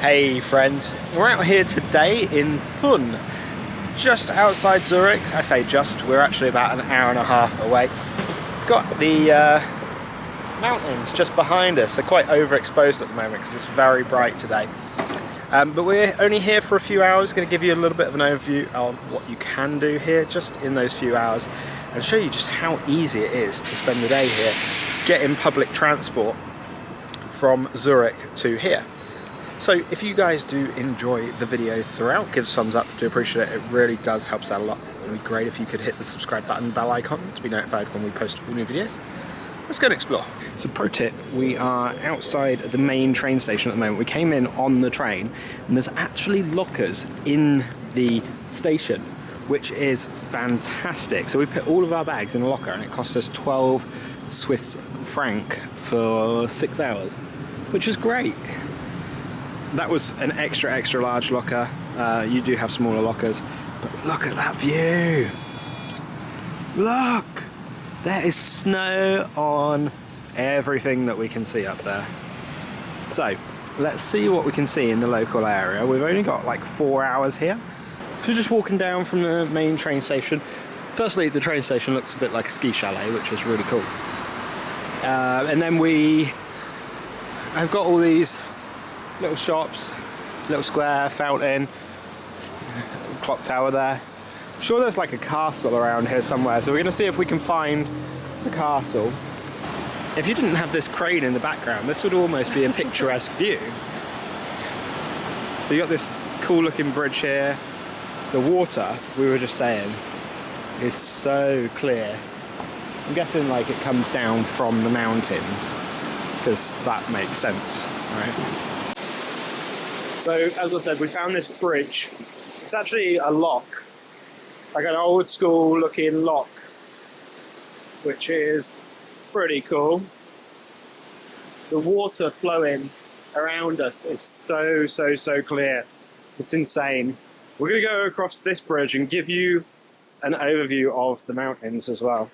Hey friends, we're out here today in Thun, just outside Zurich. I say just, we're actually about an hour and a half away. We've got the mountains just behind us. They're quite overexposed at the moment because it's very bright today. But we're only here for a few hours. Going to give you a little bit of an overview of what you can do here just in those few hours and show you just how easy it is to spend the day here, getting public transport from Zurich to here. So if you guys do enjoy the video throughout, give us a thumbs up, do appreciate it. It really does help us out a lot. It would be great if you could hit the subscribe button, bell icon to be notified when we post all new videos. Let's go and explore. So pro tip, we are outside the main train station at the moment. We came in on the train and there's actually lockers in the station, which is fantastic. So we put all of our bags in a locker and it cost us 12 Swiss franc for 6 hours, which is great. That was an extra large locker. You do have smaller lockers, but look at that view. Look, there is snow on everything that we can see up there. So let's see what we can see in the local area. We've only got like 4 hours here. So just walking down from the main train station. Firstly, the train station looks a bit like a ski chalet, which is really cool. And then I've got all these little shops, little square, fountain, clock tower there. I'm sure there's like a castle around here somewhere, so we're going to see if we can find the castle. If you didn't have this crane in the background, this would almost be a picturesque view. So you got this cool looking bridge here. The water, we were just saying, is so clear. I'm guessing like it comes down from the mountains, because that makes sense, right? So, as I said, we found this bridge. It's actually a lock, like an old school looking lock, which is pretty cool. The water flowing around us is so clear. It's insane. We're going to go across this bridge and give you an overview of the mountains as well.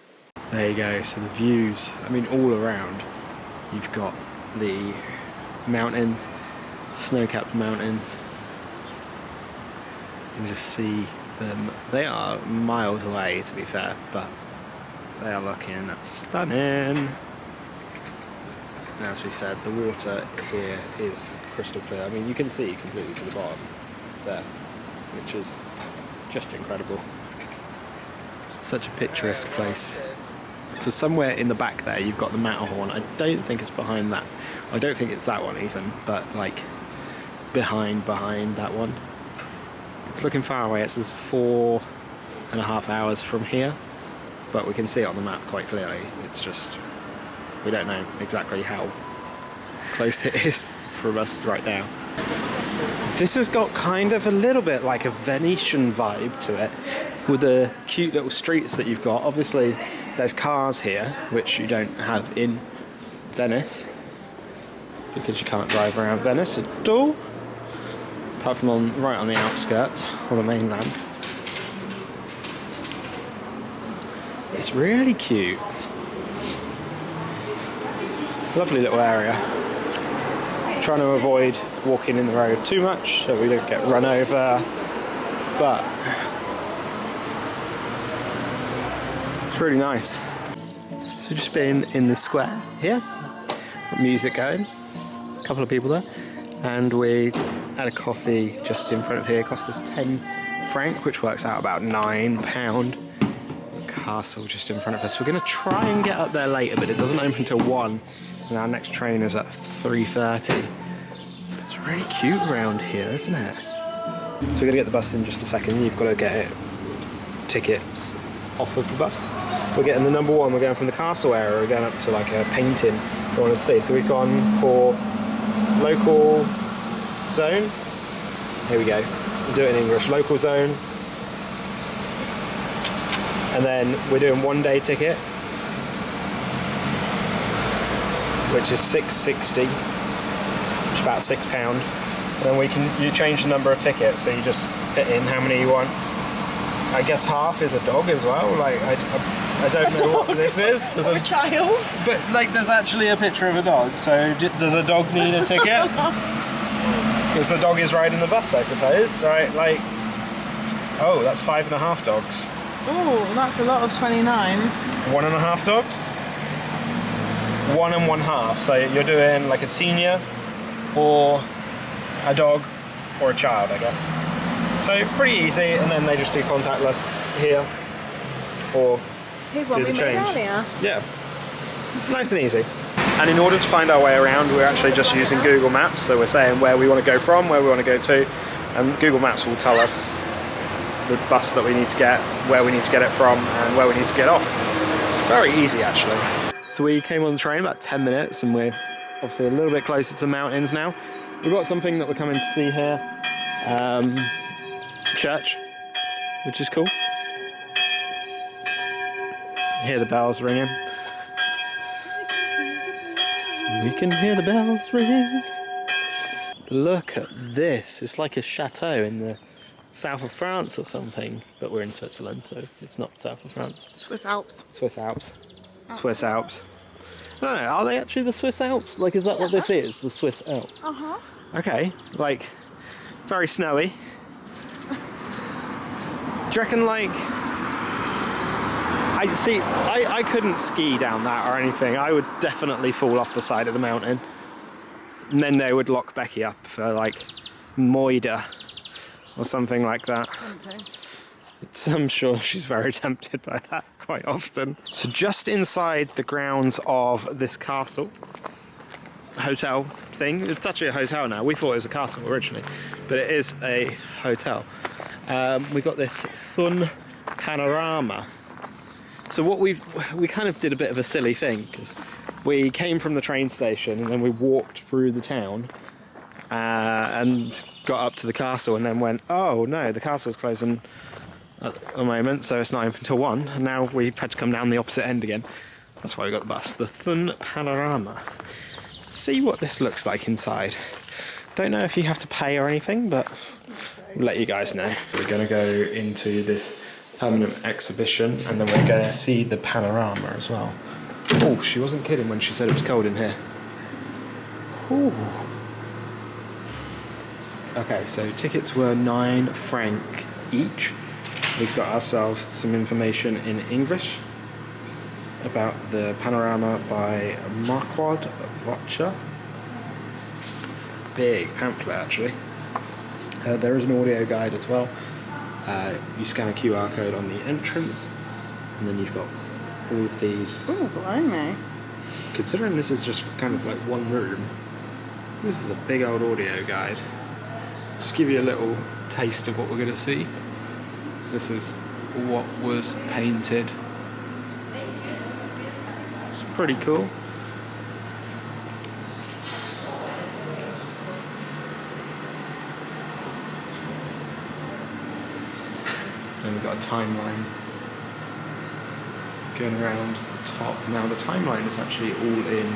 There you go, so the views, I mean all around, you've got the mountains, snow-capped mountains. You can just see them. They are miles away, to be fair, but they are looking stunning. And as we said, the water here is crystal clear. I mean, you can see completely to the bottom there, which is just incredible. Such a picturesque place. So somewhere in the back there, you've got the Matterhorn. I don't think it's behind that. I don't think it's that one even, but like behind that one. It's looking far away. It says 4.5 hours from here, but we can see it on the map quite clearly. It's just, we don't know exactly how close it is from us right now. This has got kind of a little bit like a Venetian vibe to it, with the cute little streets that you've got. Obviously there's cars here, which you don't have in Venice, because you can't drive around Venice at all, apart from right on the outskirts, on the mainland. It's really cute. Lovely little area. Trying to avoid walking in the road too much so we don't get run over, but it's really nice. So just being in the square here, got music going, a couple of people there, and we had a coffee just in front of here. It cost us 10 franc, which works out about £9. Castle just in front of us. We're going to try and get up there later, but it doesn't open until 1, and our next train is at 3:30. It's really cute around here, isn't it? So we're going to get the bus in just a second. You've got to get tickets off of the bus. We're getting the number 1. We're going from the castle area. We're going up to like a painting we want to see. So we've gone for local zone. Here we go. We'll do it in English. Local zone. And then we're doing 1-day ticket, which is £6.60, which is about £6. And then you change the number of tickets, so you just put in how many you want. I guess half is a dog as well. Like I don't know what this is. There's a child. But like, there's actually a picture of a dog. So does a dog need a ticket? Because the dog is riding the bus, I suppose. Right, like, oh, that's 5.5 dogs. Oh, that's a lot of 29s. 1.5 dogs? 1 and 1/2. So you're doing like a senior or a dog or a child, I guess. So pretty easy, and then they just do contactless here or Here's do one the we change. made earlier. Yeah, nice and easy. And in order to find our way around, we're actually just using Google Maps. So we're saying where we want to go from, where we want to go to, and Google Maps will tell us the bus that we need to get, where we need to get it from, and where we need to get off. It's very easy, actually. So we came on the train about 10 minutes, and we're obviously a little bit closer to the mountains now. We've got something that we're coming to see here. Church, which is cool. You hear the bells ringing. We can hear the bells ringing. Look at this. It's like a chateau in the south of France or something, but we're in Switzerland, so it's not south of France. Swiss Alps. Swiss Alps. Swiss Alps. I don't know, are they actually the Swiss Alps? Like, is that what this is? The Swiss Alps? Uh-huh. Okay, like, very snowy. Do you reckon, like, I couldn't ski down that or anything. I would definitely fall off the side of the mountain. And then they would lock Becky up for, like, Moida or something like that. I'm sure she's very tempted by that quite often. So just inside the grounds of this castle, hotel thing, it's actually a hotel now. We thought it was a castle originally, but it is a hotel. We got this Thun Panorama. So what we kind of did a bit of a silly thing, because we came from the train station and then we walked through the town and got up to the castle and then went, oh no, the castle's closing at the moment, so it's not open until 1, and now we've had to come down the opposite end again. That's why we got the bus. The Thun Panorama. See what this looks like inside. Don't know if you have to pay or anything, but we'll let you guys know. We're going to go into this permanent exhibition, and then we're going to see the panorama as well. Oh, she wasn't kidding when she said it was cold in here. Ooh. Okay, so tickets were 9 franc each. We've got ourselves some information in English about the panorama by Marquard Wocher. Big pamphlet, actually. There is an audio guide as well. You scan a QR code on the entrance, and then you've got all of these. Oh, blimey. Considering this is just kind of like one room, this is a big old audio guide. Just give you a little taste of what we're going to see. This is what was painted. It's pretty cool. And we've got a timeline going around the top. Now the timeline is actually all in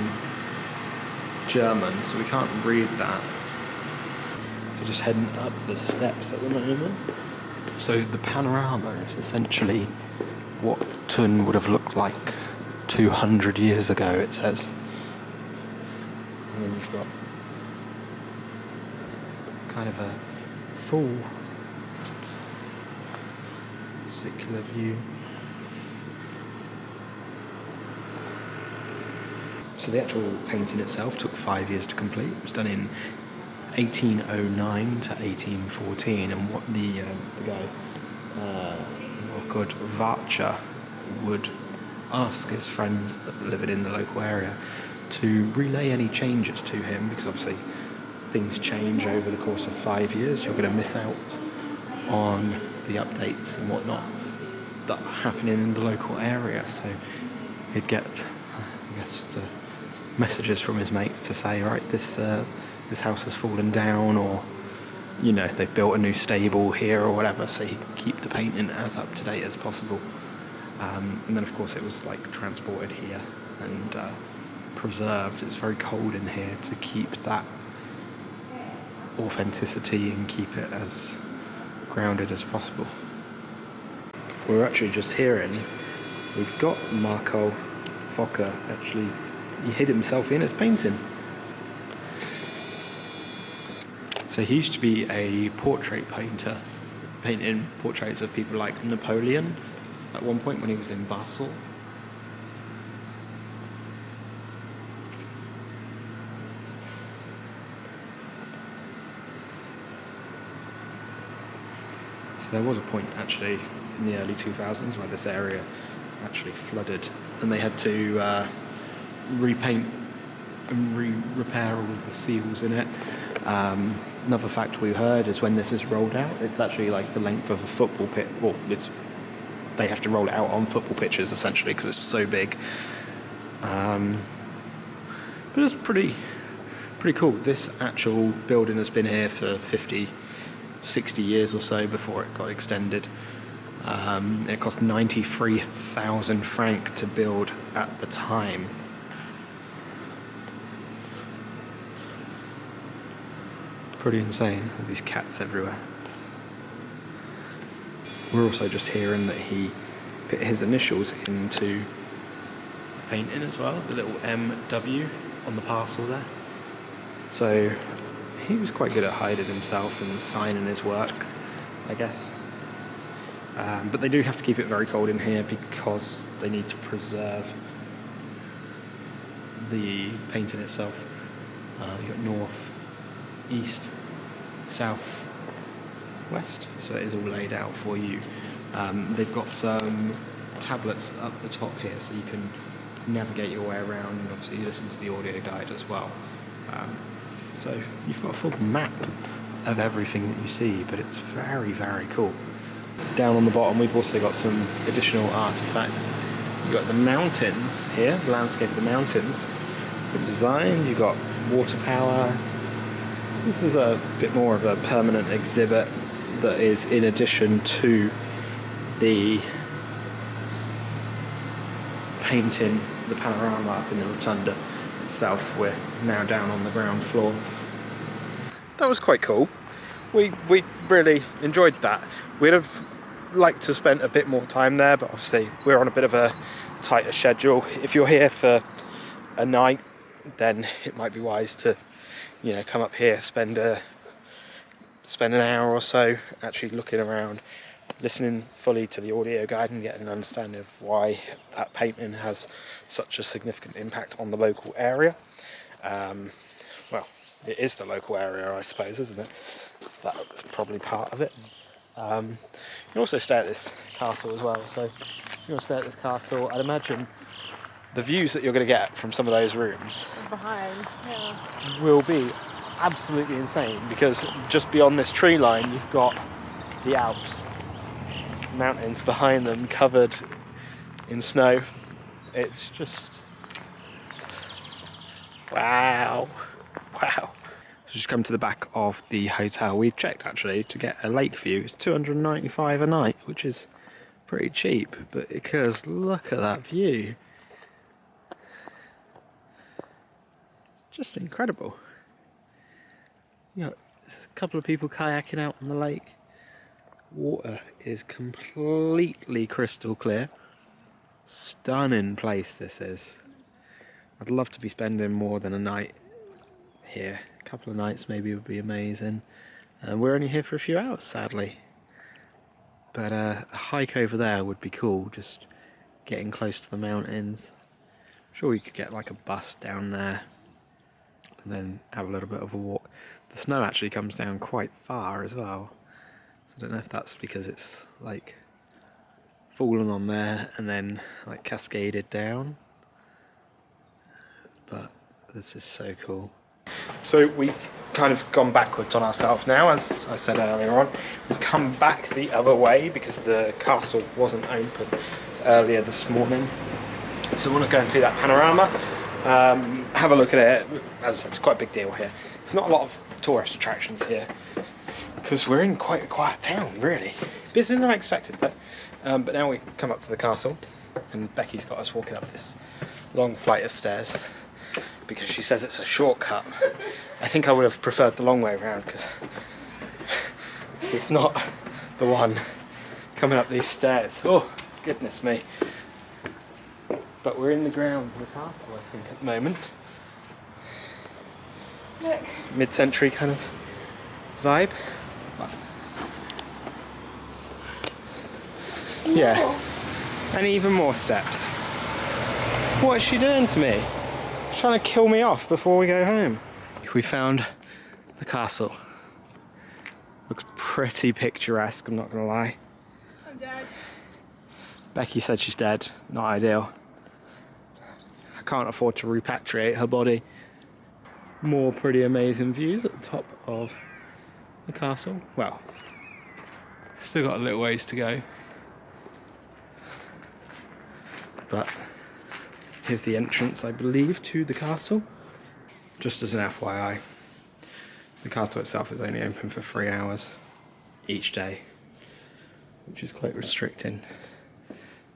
German, so we can't read that. So just heading up the steps at the moment. So the panorama is essentially what Thun would have looked like 200 years ago, it says. And then you've got kind of a full circular view. So the actual painting itself took 5 years to complete. It was done in 1809 to 1814, and what the guy Marquard Wocher would ask his friends that live in the local area to relay any changes to him, because obviously things change over the course of 5 years. You're going to miss out on the updates and whatnot that are happening in the local area. So he'd get, I guess, messages from his mates to say, right, this house has fallen down, or you know, they've built a new stable here or whatever, so he could keep the painting as up to date as possible. And then of course it was like transported here and preserved. It's very cold in here, to keep that authenticity and keep it as grounded as possible. We're actually just hearing, we've got Marquard Wocher, actually, he hid himself in his painting. So he used to be a portrait painter, painting portraits of people like Napoleon at one point when he was in Basel. So there was a point actually in the early 2000s where this area actually flooded and they had to repaint and repair all of the seals in it. Another fact we heard is when this is rolled out, it's actually like the length of a football pitch. Well, they have to roll it out on football pitches essentially because it's so big. But it's pretty cool. This actual building has been here for 50, 60 years or so before it got extended. It cost 93,000 francs to build at the time. Pretty insane, all these cats everywhere. We're also just hearing that he put his initials into painting as well, the little MW on the parcel there. So he was quite good at hiding himself and signing his work, I guess. But they do have to keep it very cold in here because they need to preserve the painting itself. You've got north, east, south, west, so it is all laid out for you. They've got some tablets up the top here so you can navigate your way around, and obviously listen to the audio guide as well. So you've got a full map of everything that you see, but it's very, very cool. Down on the bottom we've also got some additional artifacts. You've got the mountains here, the landscape of the mountains. The design, you've got water power. This is a bit more of a permanent exhibit that is in addition to the painting, the panorama up in the rotunda itself. We're now down on the ground floor. That was quite cool. We really enjoyed that. We'd have liked to spend a bit more time there, but obviously we're on a bit of a tighter schedule. If you're here for a night, then it might be wise to, you know, come up here, spend an hour or so actually looking around, listening fully to the audio guide and getting an understanding of why that painting has such a significant impact on the local area. Well, it is the local area, I suppose, isn't it? That's probably part of it. You can also stay at this castle as well, so if you want to stay at this castle, I'd imagine the views that you're going to get from some of those rooms Behind, yeah. will be absolutely insane, because just beyond this tree line you've got the Alps, mountains behind them covered in snow. It's just wow. So just come to the back of the hotel. We've checked actually to get a lake view. It's $295 a night, which is pretty cheap, but because look at that view. Just incredible. You know, there's a couple of people kayaking out on the lake. Water is completely crystal clear. Stunning place this is. I'd love to be spending more than a night here. A couple of nights maybe would be amazing. We're only here for a few hours, sadly. But a hike over there would be cool, just getting close to the mountains. I'm sure we could get like a bus down there and then have a little bit of a walk. The snow actually comes down quite far as well. So I don't know if that's because it's like fallen on there and then like cascaded down. But this is so cool. So we've kind of gone backwards on ourselves now, as I said earlier on. We've come back the other way because the castle wasn't open earlier this morning. So we want to go and see that panorama, have a look at it. As I said, it's quite a big deal here. There's not a lot of tourist attractions here because we're in quite a quiet town, really. Busier than I expected, but now we come up to the castle and Becky's got us walking up this long flight of stairs because she says it's a shortcut. I think I would have preferred the long way around because this is not the one coming up these stairs. Oh, goodness me. But we're in the grounds of the castle, I think, at the moment. Look. Mid-century kind of vibe. Yeah, and even more steps. What is she doing to me? She's trying to kill me off before we go home. We found the castle. Looks pretty picturesque, I'm not gonna lie. I'm dead. Becky said she's dead, not ideal. I can't afford to repatriate her body. More pretty amazing views at the top of the castle. Well, still got a little ways to go. But here's the entrance, I believe, to the castle. Just as an FYI, the castle itself is only open for 3 hours each day, which is quite restricting.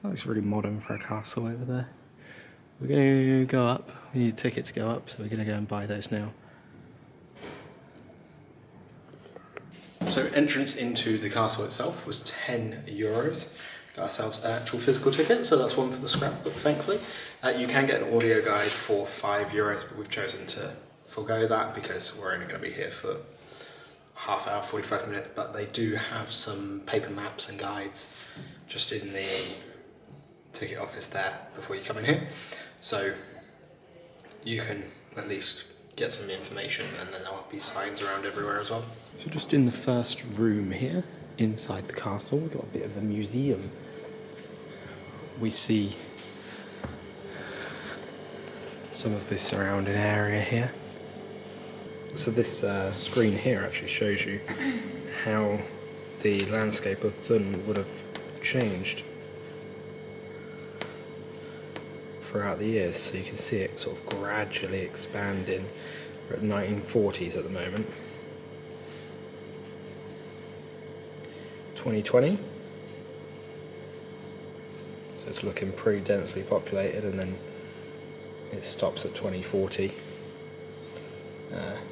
That looks really modern for a castle over there. We're going to go up. We need a ticket to go up, so we're going to go and buy those now. So entrance into the castle itself was €10. Got ourselves an actual physical ticket, so that's one for the scrapbook, thankfully. You can get an audio guide for €5, but we've chosen to forego that because we're only going to be here for half hour, 45 minutes, but they do have some paper maps and guides just in the ticket office there before you come in here. So you can at least get some information, and then there'll be signs around everywhere as well. So just in the first room here, inside the castle, we've got a bit of a museum. We see some of the surrounding area here. So this screen here actually shows you how the landscape of Thun would have changed throughout the years. So you can see it sort of gradually expanding. We're at 1940s at the moment. 2020. So it's looking pretty densely populated, and then it stops at 2040.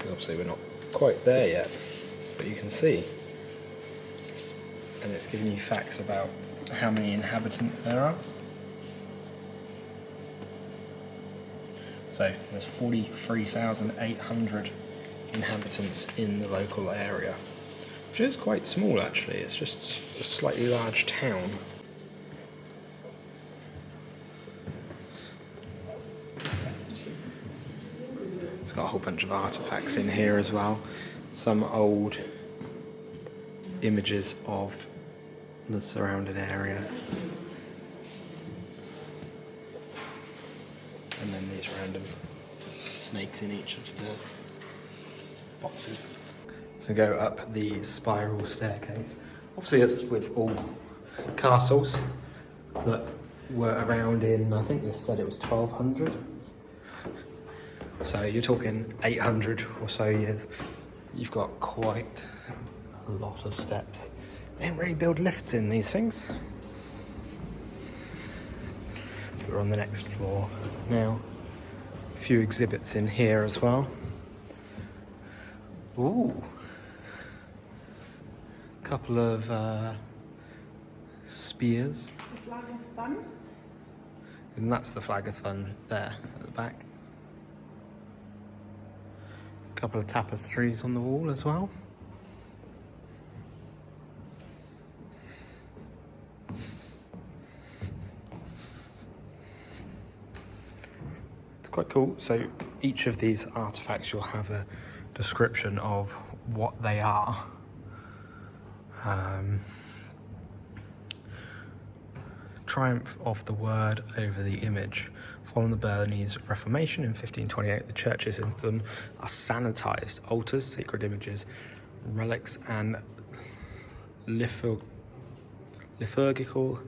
Obviously we're not quite there yet, but you can see. And it's giving you facts about how many inhabitants there are. So there's 43,800 inhabitants in the local area, which is quite small actually. It's just a slightly large town. It's got a whole bunch of artifacts in here as well. Some old images of the surrounding area. And then these random snakes in each of the boxes. So go up the spiral staircase. Obviously, as with all castles that were around in, I think this said it was 1200. So you're talking 800 or so years. You've got quite a lot of steps. They didn't really build lifts in these things. We're on the next floor now. A few exhibits in here as well. Ooh. A couple of spears. The flag of Thun. And that's the flag of Thun there at the back. A couple of tapestries on the wall as well. Quite cool. So each of these artifacts, you'll have a description of what they are. Triumph of the word over the image. Following the Bernese Reformation in 1528, the churches in Thun are sanitised. Altars, sacred images, relics and liturgical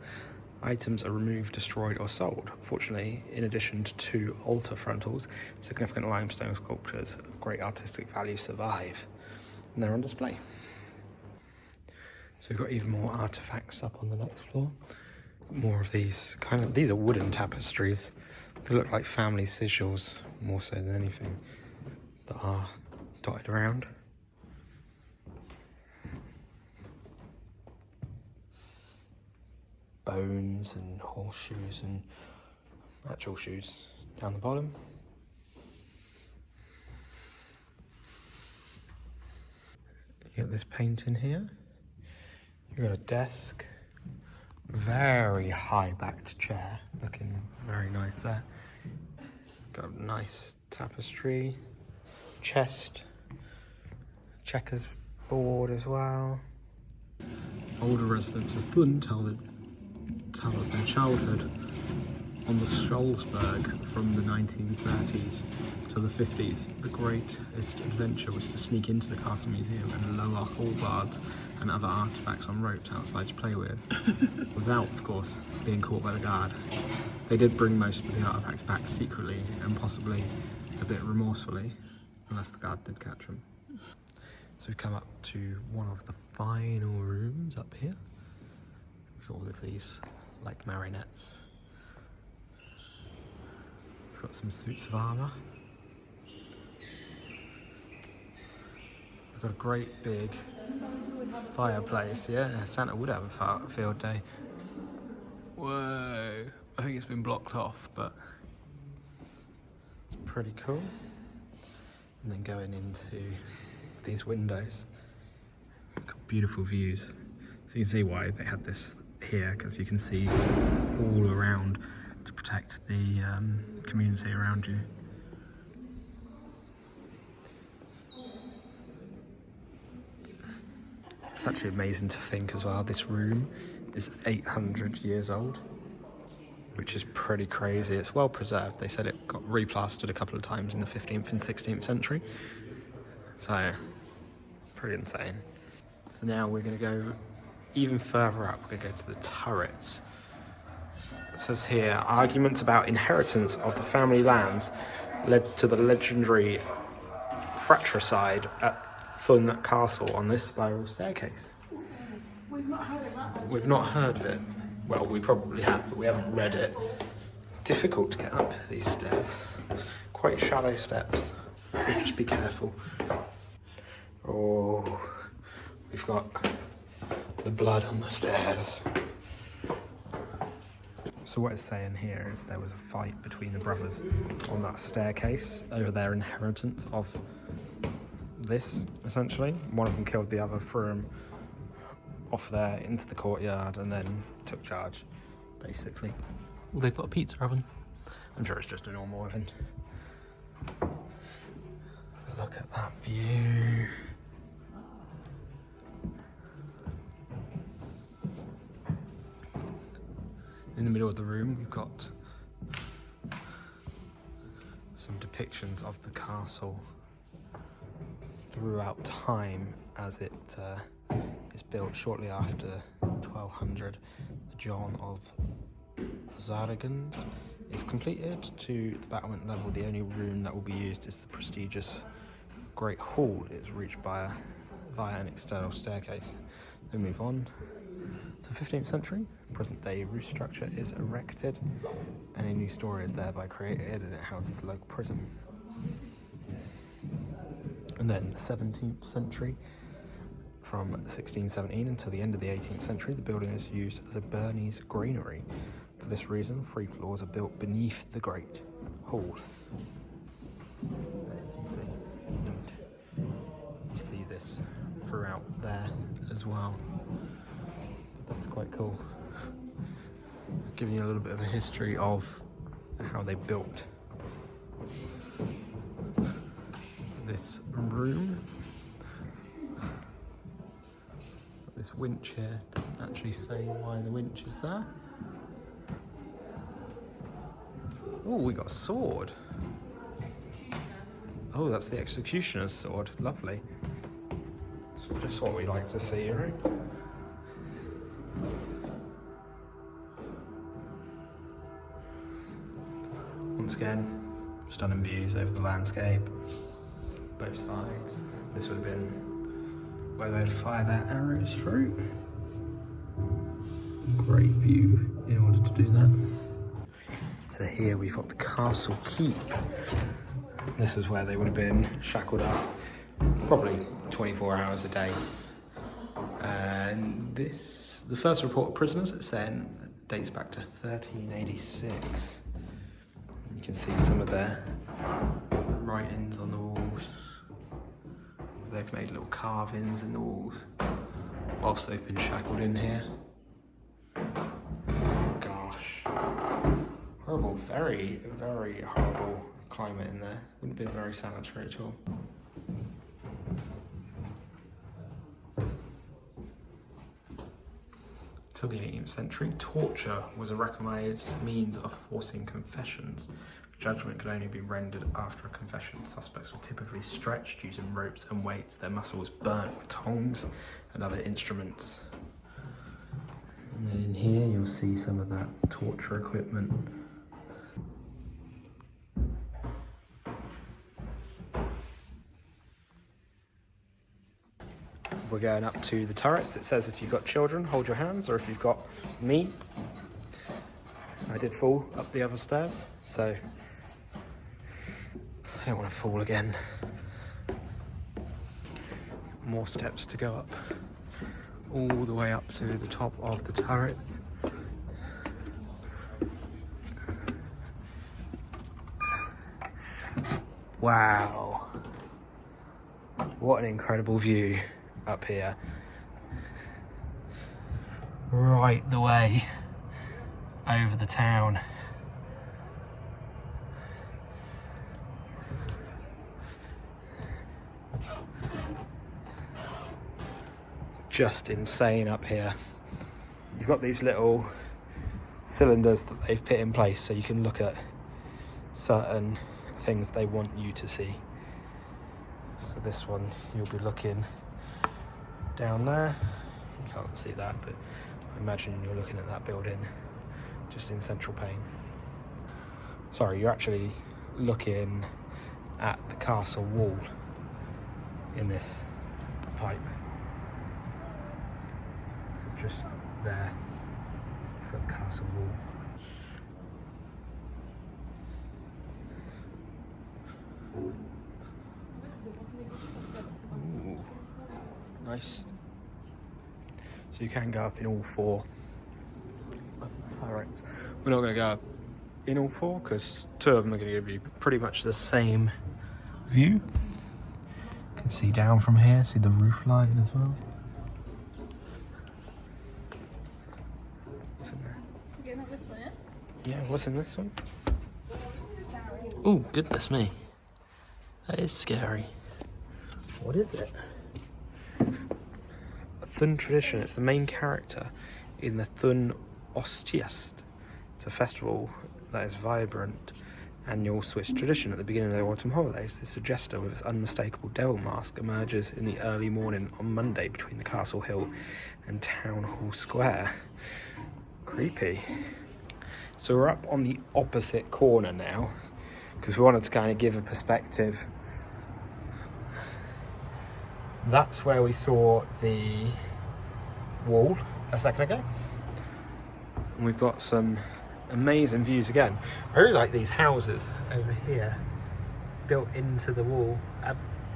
items are removed, destroyed or sold. Fortunately, in addition to 2 altar frontals, significant limestone sculptures of great artistic value survive, and they're on display. So we've got even more artifacts up on the next floor. More of these these are wooden tapestries. They look like family sigils more so than anything, that are dotted around. Bones and horseshoes and actual shoes down the bottom. You got this painting here. You got a desk. Very high-backed chair, looking very nice there. Got a nice tapestry, chest, checkers board as well. Older residents of Thun tell of their childhood on the Stolzberg from the 1930s to the 50s. The greatest adventure was to sneak into the castle museum and lower halbards and other artefacts on ropes outside to play with, without, of course, being caught by the guard. They did bring most of the artefacts back secretly and possibly a bit remorsefully, unless the guard did catch them. So we've come up to one of the final rooms up here. We've got all of these, like marionettes. We've got some suits of armour. We've got a great big fireplace, yeah. Santa would have a field day. Whoa, I think it's been blocked off, but it's pretty cool. And then going into these windows, got beautiful views. So you can see why they had this here, because you can see all around to protect the community around you. It's actually amazing to think as well, this room is 800 years old, which is pretty crazy. It's well preserved. They said it got replastered a couple of times in the 15th and 16th century. So, pretty insane. So now we're going to go even further up. We're going to go to the turrets. It says here, arguments about inheritance of the family lands led to the legendary fratricide at Thun Castle on this spiral staircase. We've not heard of that. We've not heard of it. Well, we probably have, but we haven't read it. Difficult to get up these stairs. Quite shallow steps, so just be careful. Oh, we've got the blood on the stairs. So what it's saying here is there was a fight between the brothers on that staircase over their inheritance of this, essentially. One of them killed the other, threw him off there into the courtyard, and then took charge, basically. Well, they've got a pizza oven. I'm sure it's just a normal oven. Look at that view. In the middle of the room, we've got some depictions of the castle throughout time as it is built shortly after 1200. The John of Zaragan's is completed to the battlement level. The only room that will be used is the prestigious Great Hall. It is reached via an external staircase. Then move on to the 15th century. Present day roof structure is erected and a new story is thereby created, and it houses a local prison. And then the 17th century, from 1617 until the end of the 18th century, the building is used as a Bernese granary. For this reason, 3 floors are built beneath the Great Hall. There you can see, and you see this throughout there as well. That's quite cool. Giving you a little bit of a history of how they built this room. This winch here doesn't actually say why the winch is there. Oh, we got a sword. Oh, that's the executioner's sword. Lovely. It's just what we like to see, right? Once again, stunning views over the landscape, both sides. This would have been where they'd fire their arrows through. Great view in order to do that. So here we've got the castle keep. This is where they would have been shackled up, probably 24 hours a day. And this, the first report of prisoners, it's saying, dates back to 1386. You can see some of their writings on the walls. they've made little carvings in the walls whilst they've been shackled in here. Gosh. Horrible, very, very horrible climate in there. Wouldn't be very sanitary at all. Till the 18th century, torture was a recognised means of forcing confessions. Judgment could only be rendered after a confession. Suspects were typically stretched using ropes and weights, their muscles burnt with tongs and other instruments. And then in here you'll see some of that torture equipment. We're going up to the turrets. It says if you've got children, hold your hands, or if you've got me. I did fall up the other stairs, so I don't want to fall again. More steps to go up, all the way up to the top of the turrets. Wow, what an incredible view up here. Right the way over the town. Just insane up here. You've got these little cylinders that they've put in place so you can look at certain things they want you to see. So this one, you'll be looking down there. You can't see that, but I imagine you're looking at that building just in central Pain. Sorry, you're actually looking at the castle wall in this pipe. So just there, you've got the castle wall. Ooh, nice. So you can go up in all four turrets. We're not going to go up in all four because two of them are going to give you pretty much the same view. You can see down from here, see the roof line as well. What's in there? You're not this one, yeah? Yeah, what's in this one? Oh, goodness me. That is scary. What is it? A Thun tradition. It's the main character in the Thun Ostiest. It's a festival that is vibrant annual Swiss tradition at the beginning of the autumn holidays. This jester with its unmistakable devil mask emerges in the early morning on Monday between the Castle Hill and Town Hall Square. Creepy. So we're up on the opposite corner now because we wanted to kind of give a perspective. That's where we saw the wall a second ago. And we've got some amazing views again. I really like these houses over here, built into the wall,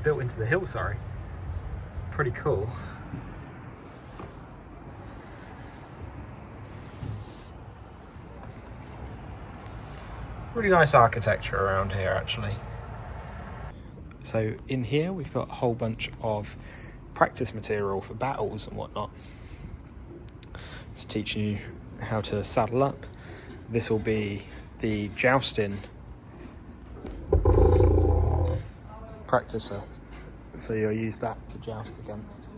built into the hill, sorry. Pretty cool. Really nice architecture around here, actually. So in here we've got a whole bunch of practice material for battles and whatnot. It's teaching you how to saddle up. This will be the jousting practicer. So you'll use that to joust against.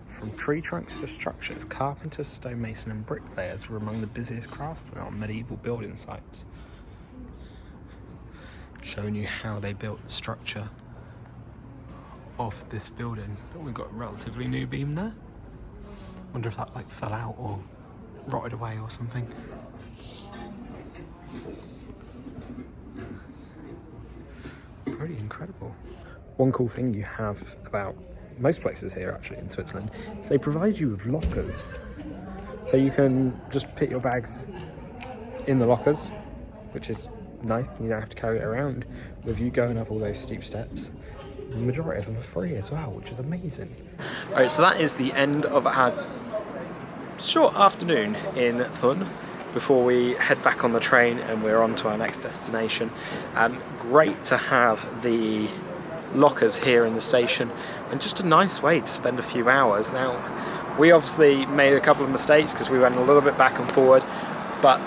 From tree trunks to structures, carpenters, stonemason and bricklayers were among the busiest craftsmen on medieval building sites. Showing you how they built the structure of this building. We've got a relatively new beam there. Wonder if that like fell out or rotted away or something. Pretty incredible. One cool thing you have about most places here actually in Switzerland is they provide you with lockers. So you can just put your bags in the lockers, which is nice. You don't have to carry it around with you going up all those steep steps. The majority of them are free as well, which is amazing. Alright, so that is the end of our short afternoon in Thun before we head back on the train and we're on to our next destination. Great to have the lockers here in the station, and just a nice way to spend a few hours. Now, we obviously made a couple of mistakes because we went a little bit back and forward, but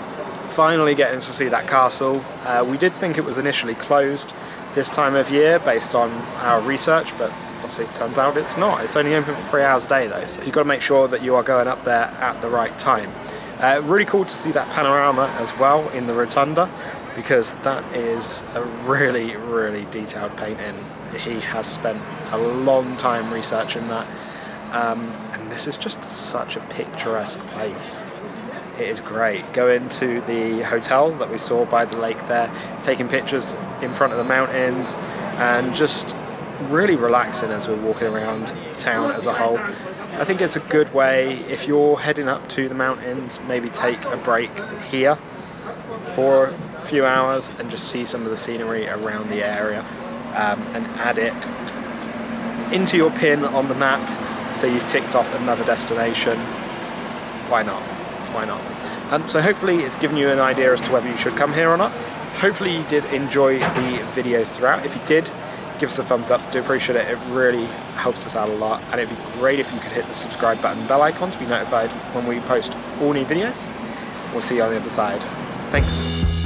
finally getting to see that castle. We did think it was initially closed this time of year based on our research, but obviously it turns out it's not. It's only open for 3 hours a day though, so you've got to make sure that you are going up there at the right time. Really cool to see that panorama as well in the rotunda, because that is a really, really detailed painting. He has spent a long time researching that, and this is just such a picturesque place. It is great. Going to the hotel that we saw by the lake there, taking pictures in front of the mountains, and just really relaxing as we're walking around the town as a whole. I think it's a good way, if you're heading up to the mountains, maybe take a break here for a few hours and just see some of the scenery around the area, and add it into your pin on the map so you've ticked off another destination. Why not? Why not? So hopefully it's given you an idea as to whether you should come here or not. Hopefully you did enjoy the video throughout. If you did, give us a thumbs up. Do appreciate it. It really helps us out a lot, and it'd be great if you could hit the subscribe button and bell icon to be notified when we post all new videos. We'll see you on the other side. Thanks.